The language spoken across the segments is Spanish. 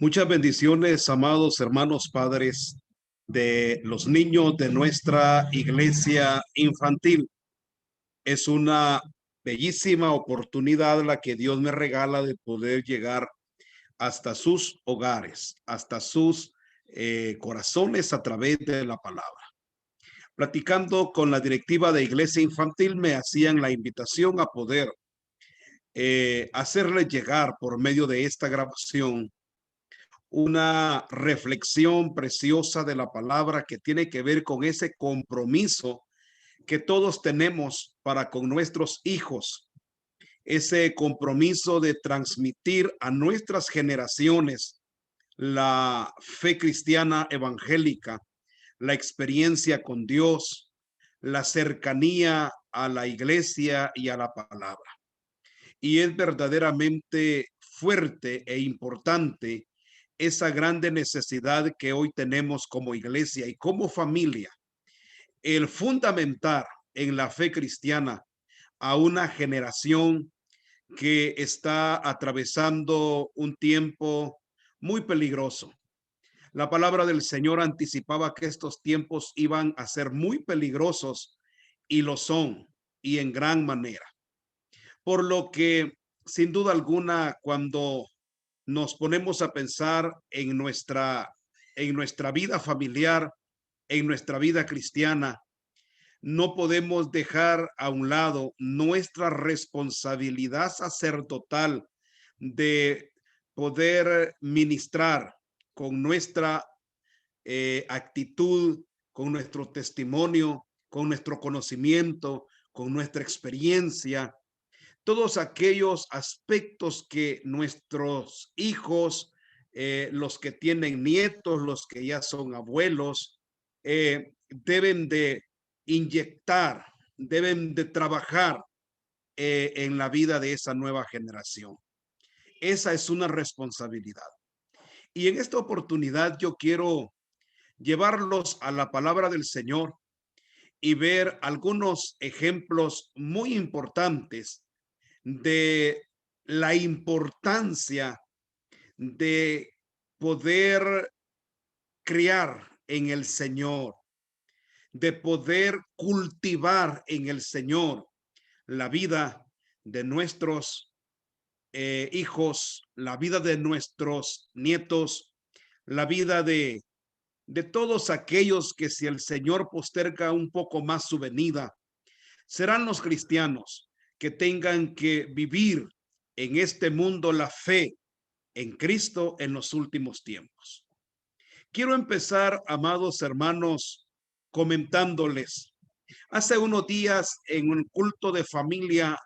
Muchas bendiciones, amados hermanos padres de los niños de nuestra iglesia infantil. Es una bellísima oportunidad la que Dios me regala de poder llegar hasta sus hogares, hasta sus corazones a través de la palabra. Platicando con la directiva de iglesia infantil, me hacían la invitación a poder hacerles llegar por medio de esta grabación una reflexión preciosa de la palabra que tiene que ver con ese compromiso que todos tenemos para con nuestros hijos, ese compromiso de transmitir a nuestras generaciones la fe cristiana evangélica, la experiencia con Dios, la cercanía a la iglesia y a la palabra. Y es verdaderamente fuerte e importante esa grande necesidad que hoy tenemos como iglesia y como familia, el fundamentar en la fe cristiana a una generación que está atravesando un tiempo muy peligroso. La palabra del Señor anticipaba que estos tiempos iban a ser muy peligrosos y lo son, y en gran manera. Por lo que, sin duda alguna, cuando nos ponemos a pensar en nuestra vida familiar, en nuestra vida cristiana, no podemos dejar a un lado nuestra responsabilidad sacerdotal de poder ministrar con nuestra actitud, con nuestro testimonio, con nuestro conocimiento, con nuestra experiencia, todos aquellos aspectos que nuestros hijos, los que tienen nietos, los que ya son abuelos, deben de inyectar, deben de trabajar en la vida de esa nueva generación. Esa es una responsabilidad. Y en esta oportunidad yo quiero llevarlos a la palabra del Señor y ver algunos ejemplos muy importantes de la importancia de poder criar en el Señor, de poder cultivar en el Señor la vida de nuestros hijos, la vida de nuestros nietos, la vida de todos aquellos que, si el Señor posterga un poco más su venida, serán los cristianos que tengan que vivir en este mundo la fe en Cristo en los últimos tiempos. Quiero empezar, amados hermanos, comentándoles. Hace unos días en un culto de familia,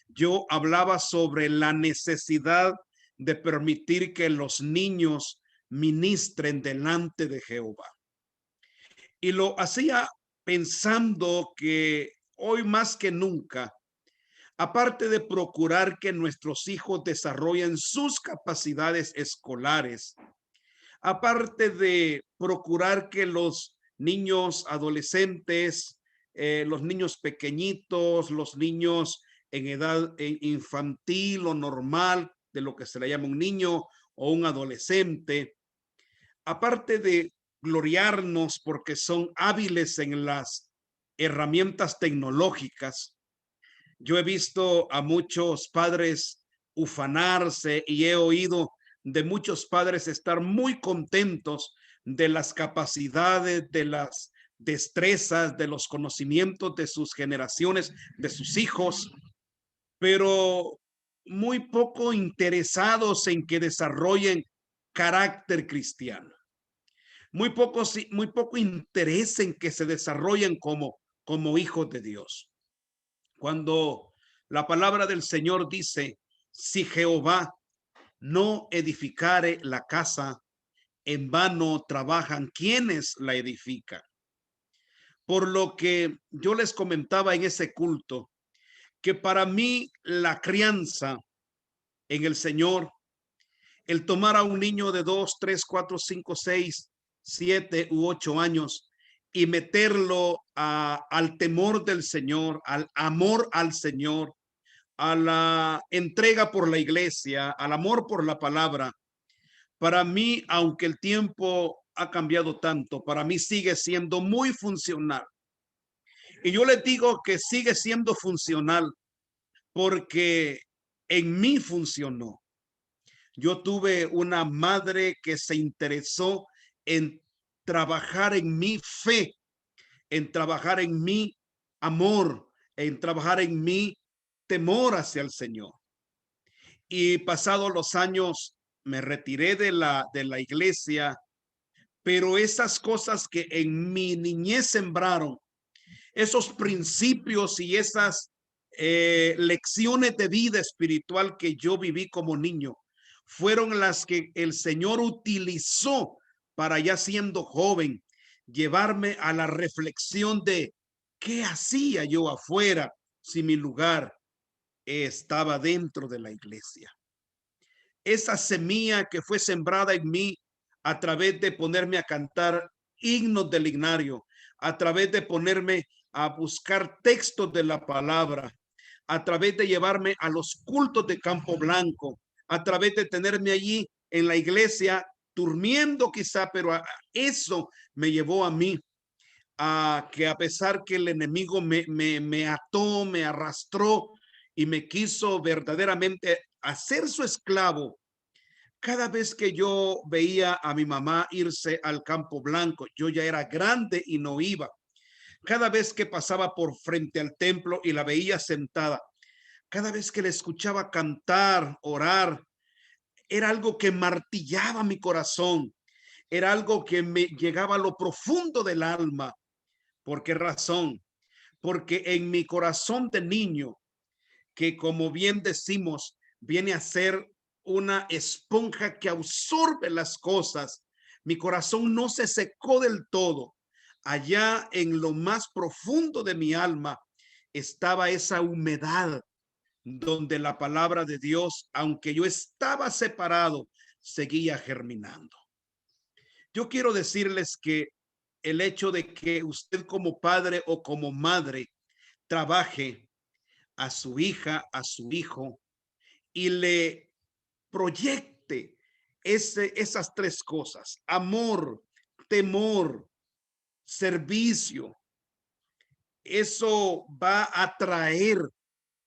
yo hablaba sobre la necesidad de permitir que los niños ministren delante de Jehová. Y lo hacía pensando que hoy más que nunca, aparte de procurar que nuestros hijos desarrollen sus capacidades escolares, aparte de procurar que los niños adolescentes, los niños pequeñitos, los niños en edad infantil o normal, de lo que se le llama un niño o un adolescente, aparte de gloriarnos porque son hábiles en las herramientas tecnológicas, yo he visto a muchos padres ufanarse y he oído de muchos padres estar muy contentos de las capacidades, de las destrezas, de los conocimientos de sus generaciones, de sus hijos, pero muy poco interesados en que desarrollen carácter cristiano. Muy poco interés en que se desarrollen como hijos de Dios. Cuando la palabra del Señor dice, si Jehová no edificare la casa, en vano trabajan quienes la edifican. Por lo que yo les comentaba en ese culto, que para mí la crianza en el Señor, el tomar a un niño de 2, 3, 4, 5, 6, 7 u 8 años y meterlo al temor del Señor, al amor al Señor, a la entrega por la iglesia, al amor por la palabra, Para mí, aunque el tiempo ha cambiado tanto, para mí sigue siendo muy funcional. Y yo les digo que sigue siendo funcional porque en mí funcionó. Yo tuve una madre que se interesó en trabajar en mi fe, en trabajar en mi amor, en trabajar en mi temor hacia el Señor. Y pasados los años me retiré de la iglesia, pero esas cosas que en mi niñez sembraron, esos principios y esas lecciones de vida espiritual que yo viví como niño, fueron las que el Señor utilizó para, ya siendo joven, llevarme a la reflexión de qué hacía yo afuera si mi lugar estaba dentro de la iglesia. Esa semilla que fue sembrada en mí a través de ponerme a cantar himnos del ignario, a través de ponerme a buscar textos de la palabra, a través de llevarme a los cultos de Campo Blanco, a través de tenerme allí en la iglesia durmiendo quizá, pero eso me llevó a mí a que, a pesar que el enemigo me ató, me arrastró y me quiso verdaderamente hacer su esclavo, cada vez que yo veía a mi mamá irse al Campo Blanco, yo ya era grande y no iba. Cada vez que pasaba por frente al templo y la veía sentada, cada vez que le escuchaba cantar, orar, era algo que martillaba mi corazón, era algo que me llegaba a lo profundo del alma. ¿Por qué razón? Porque en mi corazón de niño, que como bien decimos, viene a ser una esponja que absorbe las cosas, mi corazón no se secó del todo. Allá en lo más profundo de mi alma estaba esa humedad donde la palabra de Dios, aunque yo estaba separado, seguía germinando. Yo quiero decirles que el hecho de que usted como padre o como madre trabaje a su hija, a su hijo y le proyecte esas tres cosas: amor, temor, servicio, eso va a traer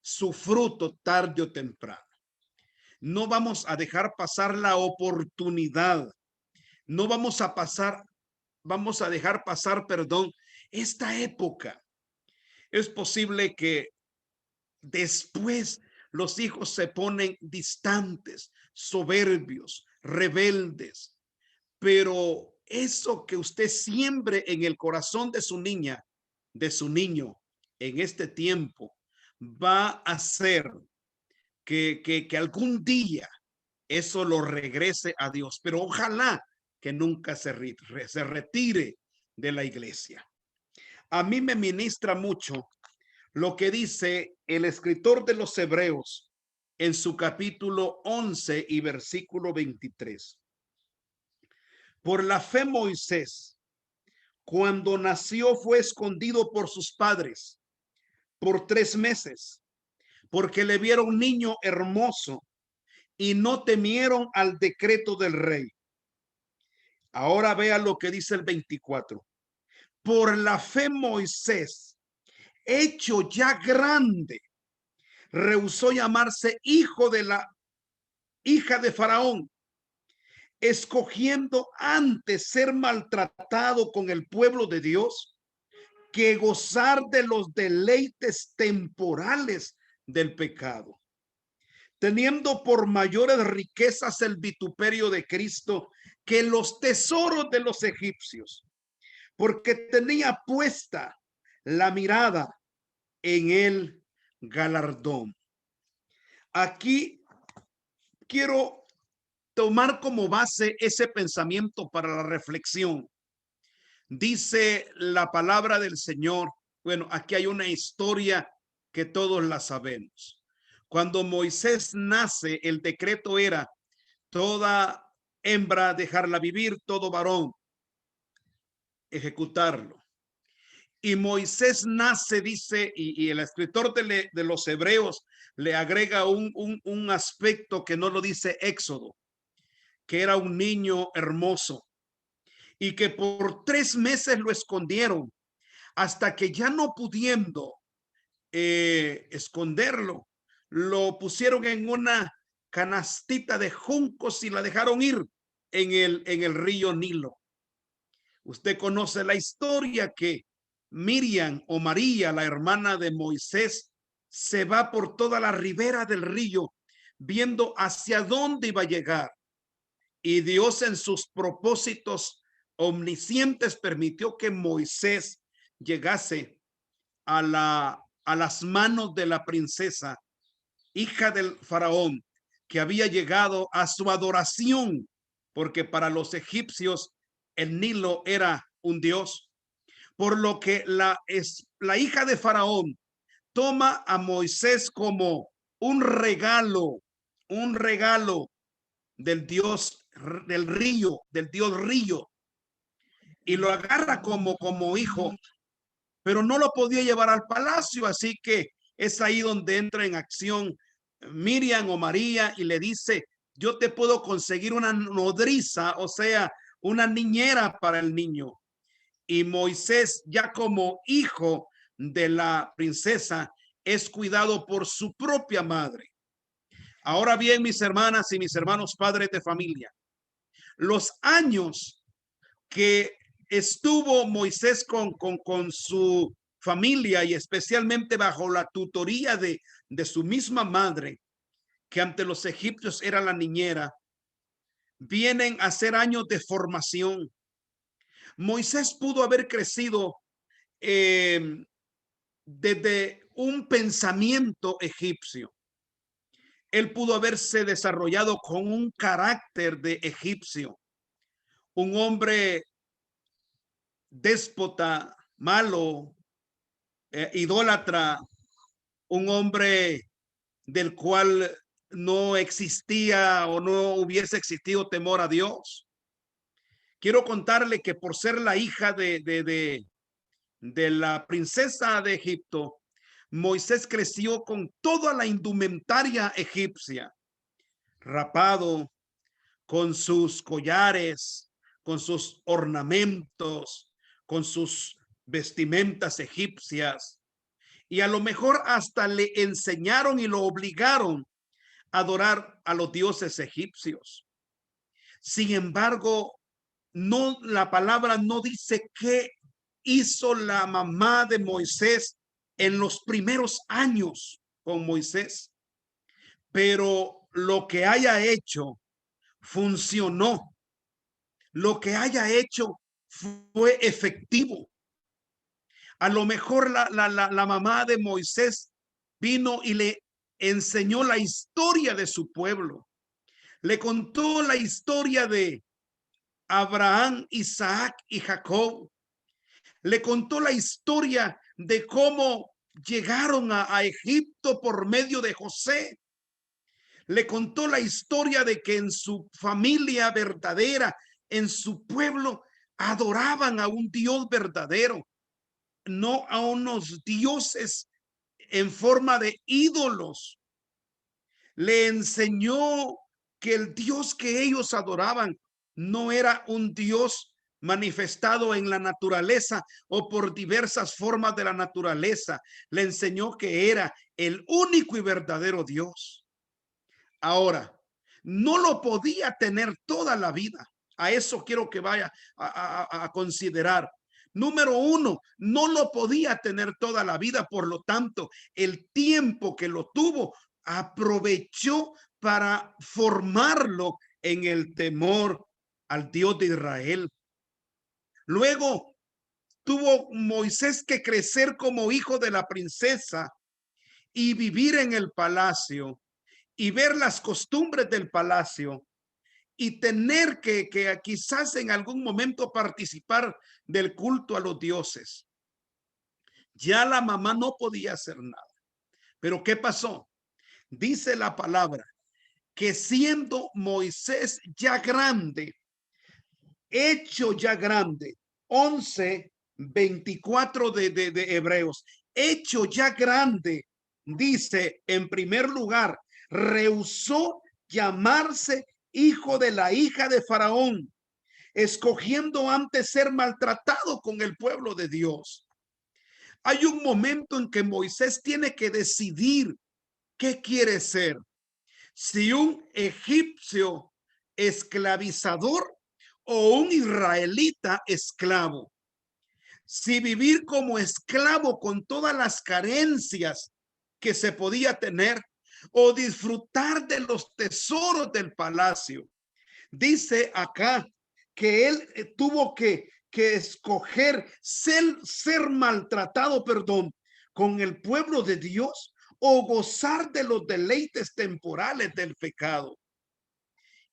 su fruto tarde o temprano. No vamos a dejar pasar la oportunidad. No vamos a dejar pasar, perdón, esta época. Es posible que después los hijos se ponen distantes, soberbios, rebeldes, pero eso que usted siembre en el corazón de su niña, de su niño, en este tiempo, va a hacer que algún día eso lo regrese a Dios, pero ojalá que nunca se retire de la iglesia. A mí me ministra mucho lo que dice el escritor de los Hebreos en su capítulo 11 y versículo 23. Por la fe Moisés, cuando nació, fue escondido por sus padres por 3 meses, porque le vieron niño hermoso y no temieron al decreto del rey. Ahora vea lo que dice el 24. Por la fe Moisés, hecho ya grande, rehusó llamarse hijo de la hija de Faraón, escogiendo antes ser maltratado con el pueblo de Dios que gozar de los deleites temporales del pecado, teniendo por mayores riquezas el vituperio de Cristo que los tesoros de los egipcios, porque tenía puesta la mirada en el galardón. Aquí quiero tomar como base ese pensamiento para la reflexión. Dice la palabra del Señor. Bueno, aquí hay una historia que todos la sabemos. Cuando Moisés nace, el decreto era toda hembra dejarla vivir, todo varón ejecutarlo. Y Moisés nace, dice, y el escritor de los Hebreos le agrega un aspecto que no lo dice Éxodo. que era un niño hermoso y que por 3 meses lo escondieron hasta que ya no pudiendo esconderlo, lo pusieron en una canastita de juncos y la dejaron ir en el río Nilo. Usted conoce la historia que Miriam o María, la hermana de Moisés, se va por toda la ribera del río viendo hacia dónde iba a llegar. Y Dios en sus propósitos omniscientes permitió que Moisés llegase a las manos de la princesa, hija del faraón, que había llegado a su adoración, porque para los egipcios el Nilo era un dios, por lo que la hija de faraón toma a Moisés como un regalo del dios del río, del dios río, y lo agarra como hijo, pero no lo podía llevar al palacio, así que es ahí donde entra en acción Miriam o María y le dice, yo te puedo conseguir una nodriza, o sea, una niñera para el niño. Y Moisés, ya como hijo de la princesa, es cuidado por su propia madre. Ahora bien, mis hermanas y mis hermanos, padres de familia, los años que estuvo Moisés con su familia y especialmente bajo la tutoría de su misma madre, que ante los egipcios era la niñera, vienen a ser años de formación. Moisés pudo haber crecido desde un pensamiento egipcio. Él pudo haberse desarrollado con un carácter de egipcio, un hombre déspota, malo, idólatra, un hombre del cual no existía o no hubiese existido temor a Dios. Quiero contarle que por ser la hija de la princesa de Egipto, Moisés creció con toda la indumentaria egipcia, rapado, con sus collares, con sus ornamentos, con sus vestimentas egipcias. Y a lo mejor hasta le enseñaron y lo obligaron a adorar a los dioses egipcios. Sin embargo, no, la palabra no dice qué hizo la mamá de Moisés en los primeros años con Moisés, pero lo que haya hecho funcionó. Lo que haya hecho fue efectivo. A lo mejor la mamá de Moisés vino y le enseñó la historia de su pueblo. Le contó la historia de Abraham, Isaac y Jacob. Le contó la historia de cómo llegaron a Egipto por medio de José. Le contó la historia de que en su familia verdadera, en su pueblo, adoraban a un Dios verdadero, no a unos dioses en forma de ídolos. Le enseñó que el Dios que ellos adoraban no era un Dios manifestado en la naturaleza o por diversas formas de la naturaleza. Le enseñó que era el único y verdadero Dios. Ahora, no lo podía tener toda la vida. A eso quiero que vaya a considerar. Número uno, no lo podía tener toda la vida, por lo tanto, el tiempo que lo tuvo, aprovechó para formarlo en el temor al Dios de Israel. Luego tuvo Moisés que crecer como hijo de la princesa y vivir en el palacio y ver las costumbres del palacio y tener que quizás en algún momento participar del culto a los dioses. Ya la mamá no podía hacer nada. Pero ¿qué pasó? Dice la palabra que siendo Moisés ya grande, hecho ya grande, 11:24 de Hebreos, hecho ya grande, dice en primer lugar, rehusó llamarse hijo de la hija de Faraón, escogiendo antes ser maltratado con el pueblo de Dios. Hay un momento en que Moisés tiene que decidir qué quiere ser, si un egipcio esclavizador o un israelita esclavo. Si vivir como esclavo con todas las carencias que se podía tener o disfrutar de los tesoros del palacio. Dice acá que él tuvo que escoger ser maltratado, perdón, con el pueblo de Dios o gozar de los deleites temporales del pecado.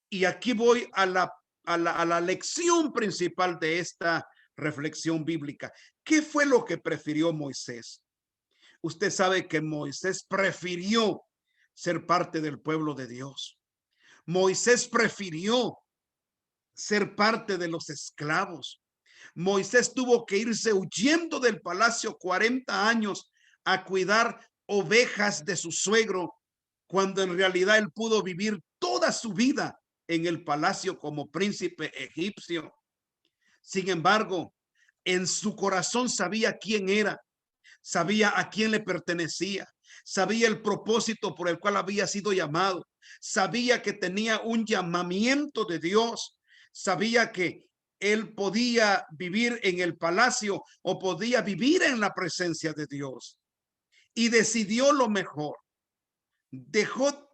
Y aquí voy a la lección principal de esta reflexión bíblica. ¿Qué fue lo que prefirió Moisés? Usted sabe que Moisés prefirió ser parte del pueblo de Dios. Moisés prefirió ser parte de los esclavos. Moisés tuvo que irse huyendo del palacio 40 años a cuidar ovejas de su suegro, cuando en realidad él pudo vivir toda su vida en el palacio como príncipe egipcio. Sin embargo, en su corazón sabía quién era, sabía a quién le pertenecía, sabía el propósito por el cual había sido llamado, sabía que tenía un llamamiento de Dios, sabía que él podía vivir en el palacio o podía vivir en la presencia de Dios, y decidió lo mejor. Dejó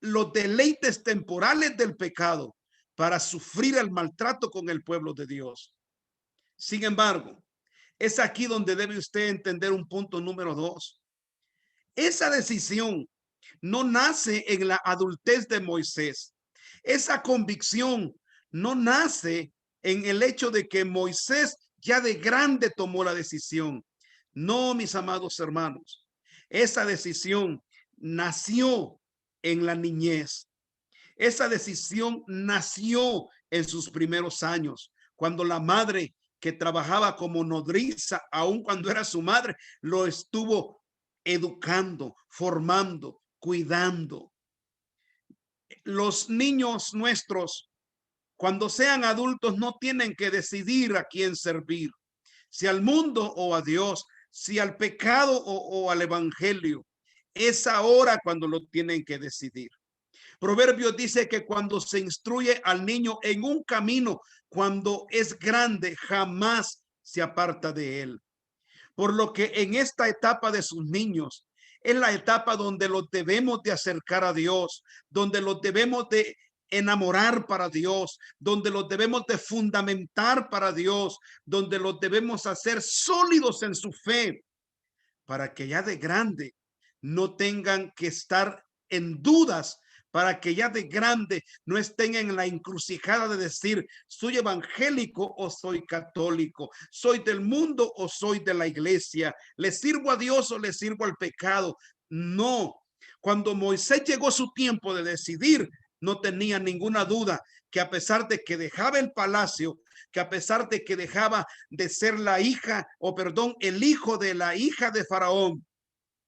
los deleites temporales del pecado para sufrir el maltrato con el pueblo de Dios. Sin embargo, es aquí donde debe usted entender un punto número 2. Esa decisión no nace en la adultez de Moisés. Esa convicción no nace en el hecho de que Moisés ya de grande tomó la decisión. No, mis amados hermanos, esa decisión nació en la niñez. Esa decisión nació en sus primeros años, cuando la madre que trabajaba como nodriza, aun cuando era su madre, lo estuvo educando, formando, cuidando. Los niños nuestros, cuando sean adultos, no tienen que decidir a quién servir, si al mundo o a Dios, si al pecado o al evangelio. Es ahora cuando lo tienen que decidir. Proverbios dice que cuando se instruye al niño en un camino, cuando es grande, jamás se aparta de él. Por lo que en esta etapa de sus niños, es la etapa donde los debemos de acercar a Dios, donde los debemos de enamorar para Dios, donde los debemos de fundamentar para Dios, donde los debemos hacer sólidos en su fe, para que ya de grande no tengan que estar en dudas, para que ya de grande no estén en la encrucijada de decir, soy evangélico o soy católico, soy del mundo o soy de la iglesia, le sirvo a Dios o le sirvo al pecado. No, cuando Moisés llegó su tiempo de decidir, no tenía ninguna duda que a pesar de que dejaba el palacio, que a pesar de que dejaba de ser la hija, o perdón, el hijo de la hija de Faraón,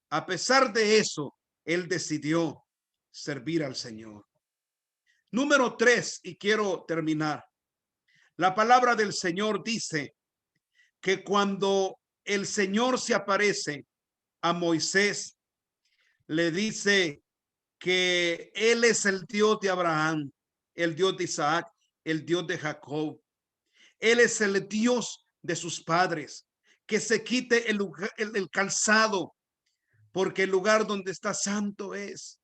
a pesar de eso, él decidió servir al Señor. Número 3, y quiero terminar. La palabra del Señor dice que cuando el Señor se aparece a Moisés, le dice que él es el Dios de Abraham, el Dios de Isaac, el Dios de Jacob. Él es el Dios de sus padres, que se quite el calzado, porque el lugar donde está santo es.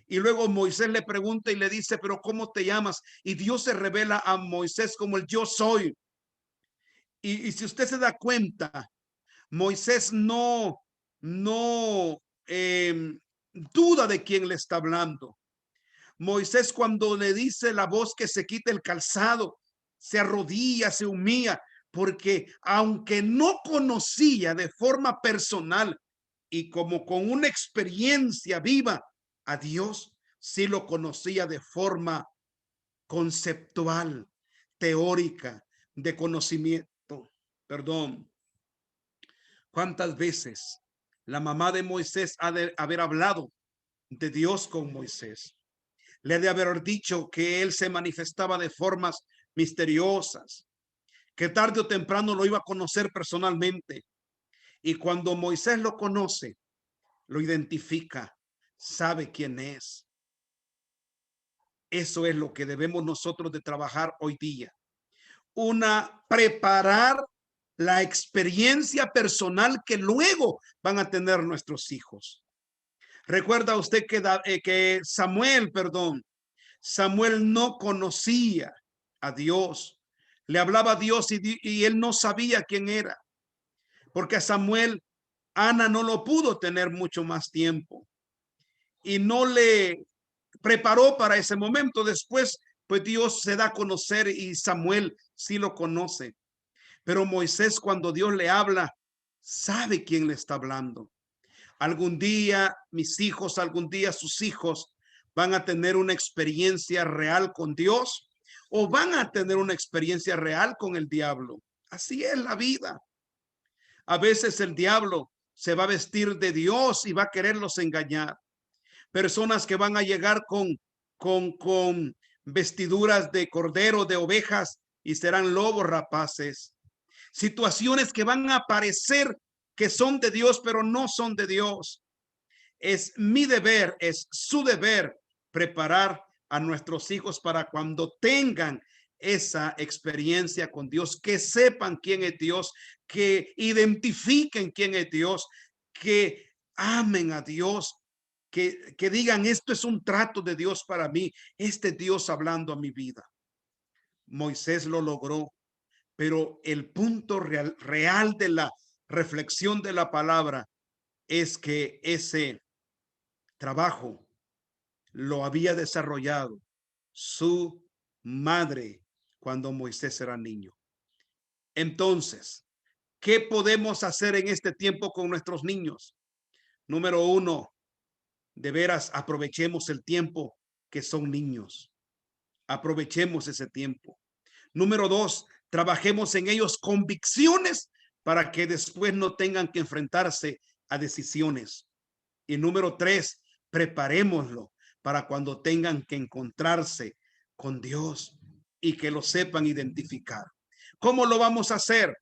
Y luego Moisés le pregunta y le dice, pero ¿cómo te llamas? Y Dios se revela a Moisés como el yo soy. Y si usted se da cuenta, Moisés no duda de quién le está hablando. Moisés, cuando le dice la voz que se quite el calzado, se arrodilla, se humilla, porque aunque no conocía de forma personal y como con una experiencia viva a Dios, sí lo conocía de forma conceptual, teórica, de conocimiento. Perdón. ¿Cuántas veces la mamá de Moisés ha de haber hablado de Dios con Moisés? Le ha de haber dicho que él se manifestaba de formas misteriosas, que tarde o temprano lo iba a conocer personalmente. Y cuando Moisés lo conoce, lo identifica, sabe quién es. Eso es lo que debemos nosotros de trabajar hoy día. Preparar la experiencia personal que luego van a tener nuestros hijos. Recuerda usted que Samuel no conocía a Dios. Le hablaba a Dios y él no sabía quién era, porque a Samuel, Ana no lo pudo tener mucho más tiempo y no le preparó para ese momento. Después, pues Dios se da a conocer y Samuel sí lo conoce. Pero Moisés, cuando Dios le habla, sabe quién le está hablando. Algún día mis hijos, algún día sus hijos van a tener una experiencia real con Dios o van a tener una experiencia real con el diablo. Así es la vida. A veces el diablo se va a vestir de Dios y va a quererlos engañar. Personas que van a llegar con vestiduras de cordero, de ovejas y serán lobos rapaces. Situaciones que van a parecer que son de Dios, pero no son de Dios. Es mi deber, es su deber preparar a nuestros hijos para cuando tengan esa experiencia con Dios, que sepan quién es Dios, que identifiquen quién es Dios, que amen a Dios, que digan, esto es un trato de Dios para mí, este Dios hablando a mi vida. Moisés lo logró, pero el punto real de la reflexión de la palabra es que ese trabajo lo había desarrollado su madre cuando Moisés era niño. Entonces, ¿qué podemos hacer en este tiempo con nuestros niños? Número uno, de veras aprovechemos el tiempo que son niños. Aprovechemos ese tiempo. Número dos, trabajemos en ellos convicciones para que después no tengan que enfrentarse a decisiones. Y número tres, preparémoslo para cuando tengan que encontrarse con Dios y que lo sepan identificar. ¿Cómo lo vamos a hacer?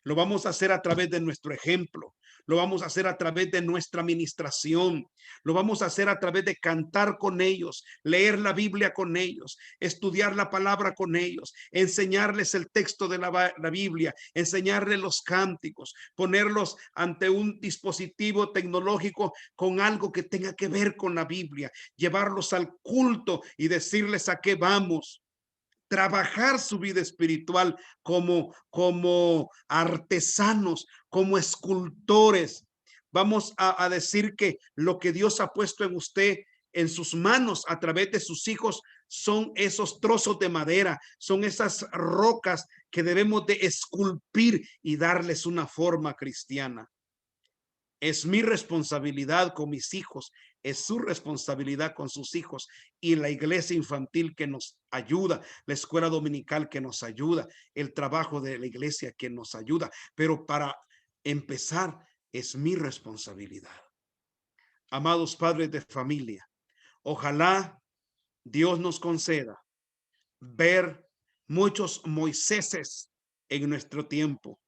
Lo vamos a hacer a través de nuestro ejemplo. Lo vamos a hacer a través de nuestra administración. Lo vamos a hacer a través de cantar con ellos, leer la Biblia con ellos, estudiar la palabra con ellos, enseñarles el texto de la Biblia, enseñarles los cánticos, ponerlos ante un dispositivo tecnológico con algo que tenga que ver con la Biblia, llevarlos al culto y decirles a qué vamos. Trabajar su vida espiritual como artesanos, como escultores. Vamos a decir que lo que Dios ha puesto en usted, en sus manos, a través de sus hijos, son esos trozos de madera, son esas rocas que debemos de esculpir y darles una forma cristiana. Es mi responsabilidad con mis hijos, es su responsabilidad con sus hijos y la iglesia infantil que nos ayuda, la escuela dominical que nos ayuda, el trabajo de la iglesia que nos ayuda. Pero para empezar, es mi responsabilidad. Amados padres de familia, ojalá Dios nos conceda ver muchos Moiséses en nuestro tiempo,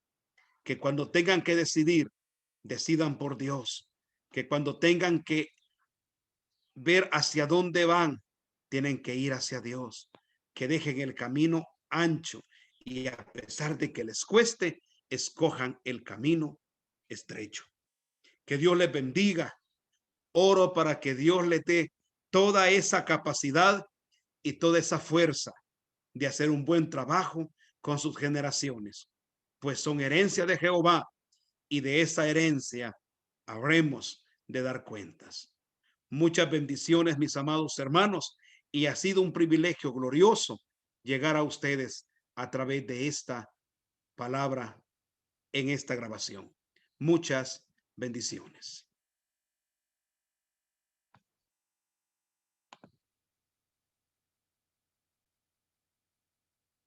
que cuando tengan que decidir, decidan por Dios, que cuando tengan que ver hacia dónde van, tienen que ir hacia Dios, que dejen el camino ancho y a pesar de que les cueste, escojan el camino estrecho. Que Dios les bendiga. Oro para que Dios les dé toda esa capacidad y toda esa fuerza de hacer un buen trabajo con sus generaciones, pues son herencia de Jehová y de esa herencia habremos de dar cuentas. Muchas bendiciones, mis amados hermanos, y ha sido un privilegio glorioso llegar a ustedes a través de esta palabra en esta grabación. Muchas bendiciones.